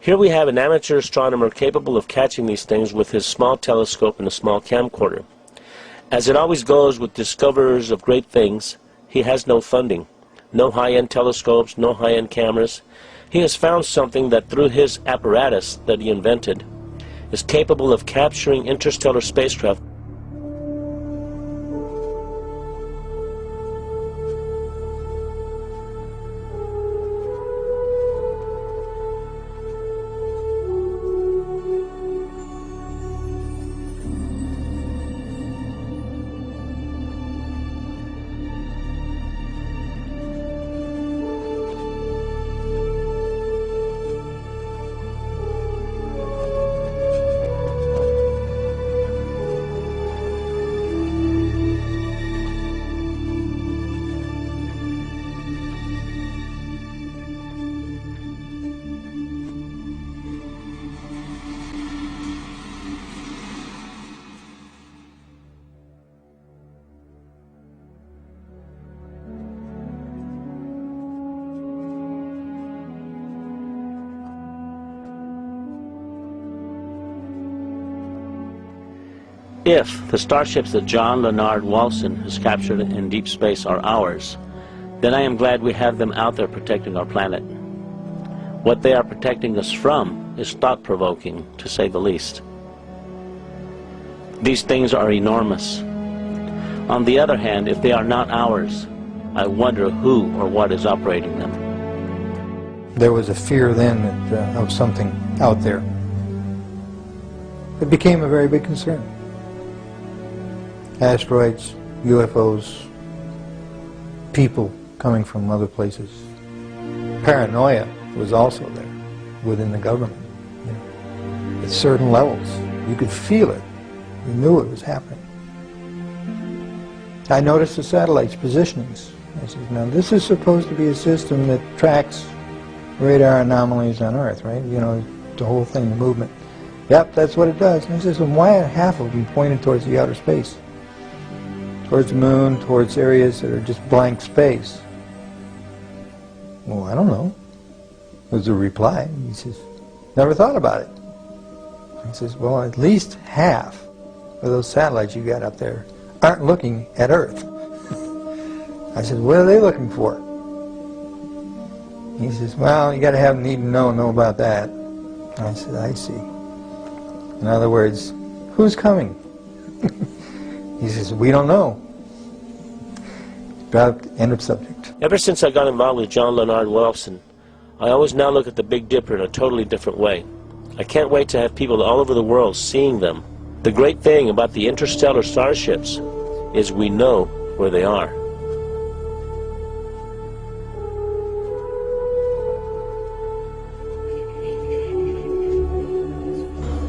Here we have an amateur astronomer capable of catching these things with his small telescope and a small camcorder. As it always goes with discoverers of great things, he has no funding, no high-end telescopes, no high-end cameras. He has found something that through his apparatus that he invented is capable of capturing interstellar spacecraft. If the starships that John Leonard Walson has captured in deep space are ours, then I am glad we have them out there protecting our planet. What they are protecting us from is thought-provoking, to say the least. These things are enormous. On the other hand, if they are not ours, I wonder who or what is operating them. There was a fear then of something out there. It became a very big concern. Asteroids, UFOs, people coming from other places. Paranoia was also there within the government. You know, at certain levels, you could feel it. You knew it was happening. I noticed the satellites' positionings. I said, now this is supposed to be a system that tracks radar anomalies on Earth, right? You know, the whole thing, the movement. Yep, that's what it does. And I said, well, why are half of them pointed towards the outer space? Towards the moon, towards areas that are just blank space. Well, I don't know, was the reply. He says, never thought about it. He says, well, at least half of those satellites you got up there aren't looking at Earth. I said, what are they looking for? He says, well, you got to have need to know about that. I said, I see. In other words, who's coming? He says, we don't know. End of subject. Ever since I got involved with John Leonard Walson, I always now look at the Big Dipper in a totally different way. I can't wait to have people all over the world seeing them. The great thing about the interstellar starships is we know where they are.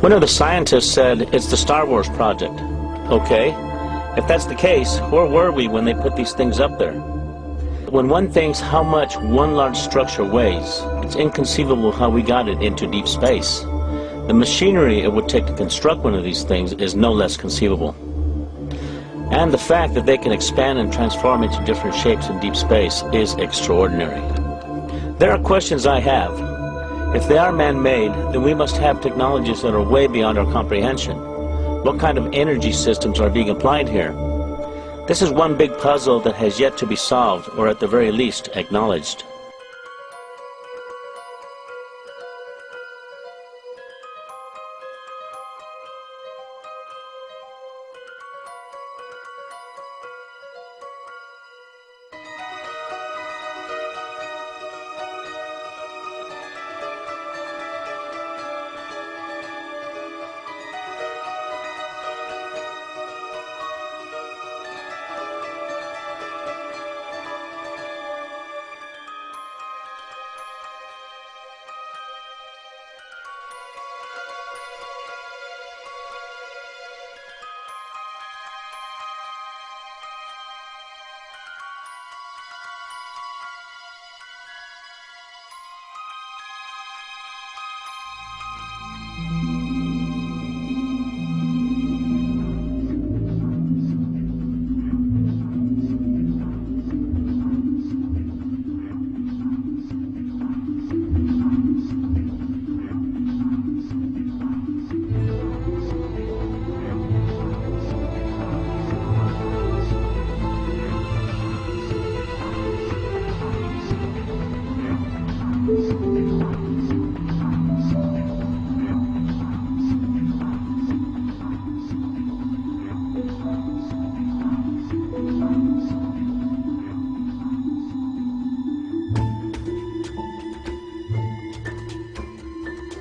One of the scientists said it's the Star Wars project. Okay. If that's the case, where were we when they put these things up there? When one thinks how much one large structure weighs, it's inconceivable how we got it into deep space. The machinery it would take to construct one of these things is no less conceivable. And the fact that they can expand and transform into different shapes in deep space is extraordinary. There are questions I have. If they are man-made, then we must have technologies that are way beyond our comprehension. What kind of energy systems are being applied here? This is one big puzzle that has yet to be solved, or at the very least, acknowledged.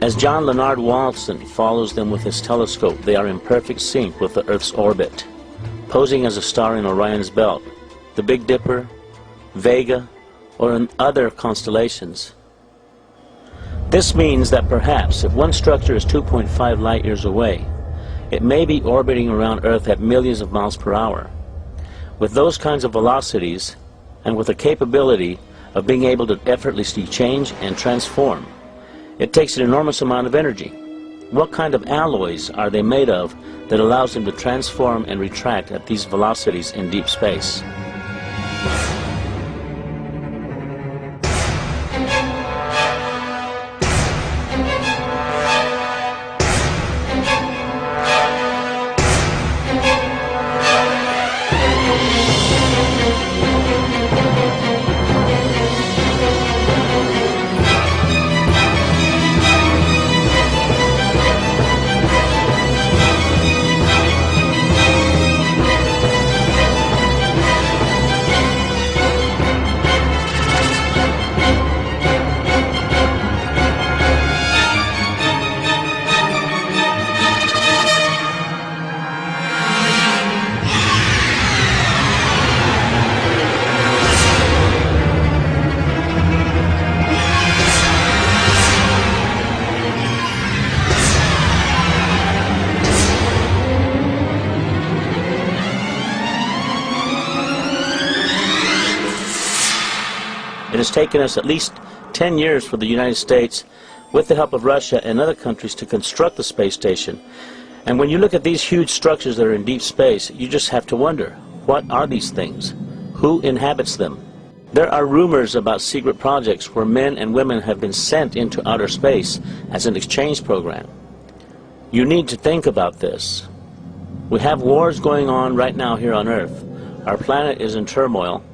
As John Leonard Walton follows them with his telescope, they are in perfect sync with the Earth's orbit, posing as a star in Orion's belt, the Big Dipper, Vega, or in other constellations. This means that perhaps if one structure is 2.5 light years away, it may be orbiting around Earth at millions of miles per hour. With those kinds of velocities, and with the capability of being able to effortlessly change and transform, it takes an enormous amount of energy. What kind of alloys are they made of that allows them to transform and retract at these velocities in deep space? It has taken us at least 10 years for the United States, with the help of Russia and other countries, to construct the space station. And when you look at these huge structures that are in deep space, you just have to wonder, what are these things? Who inhabits them? There are rumors about secret projects where men and women have been sent into outer space as an exchange program. You need to think about this. We have wars going on right now here on Earth. Our planet is in turmoil.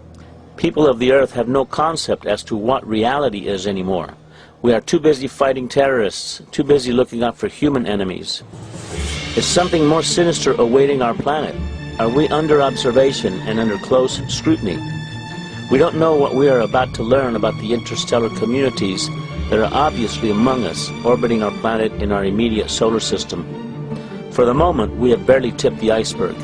People of the Earth have no concept as to what reality is anymore. We are too busy fighting terrorists, too busy looking out for human enemies. Is something more sinister awaiting our planet? Are we under observation and under close scrutiny? We don't know what we are about to learn about the interstellar communities that are obviously among us, orbiting our planet in our immediate solar system. For the moment, we have barely tipped the iceberg.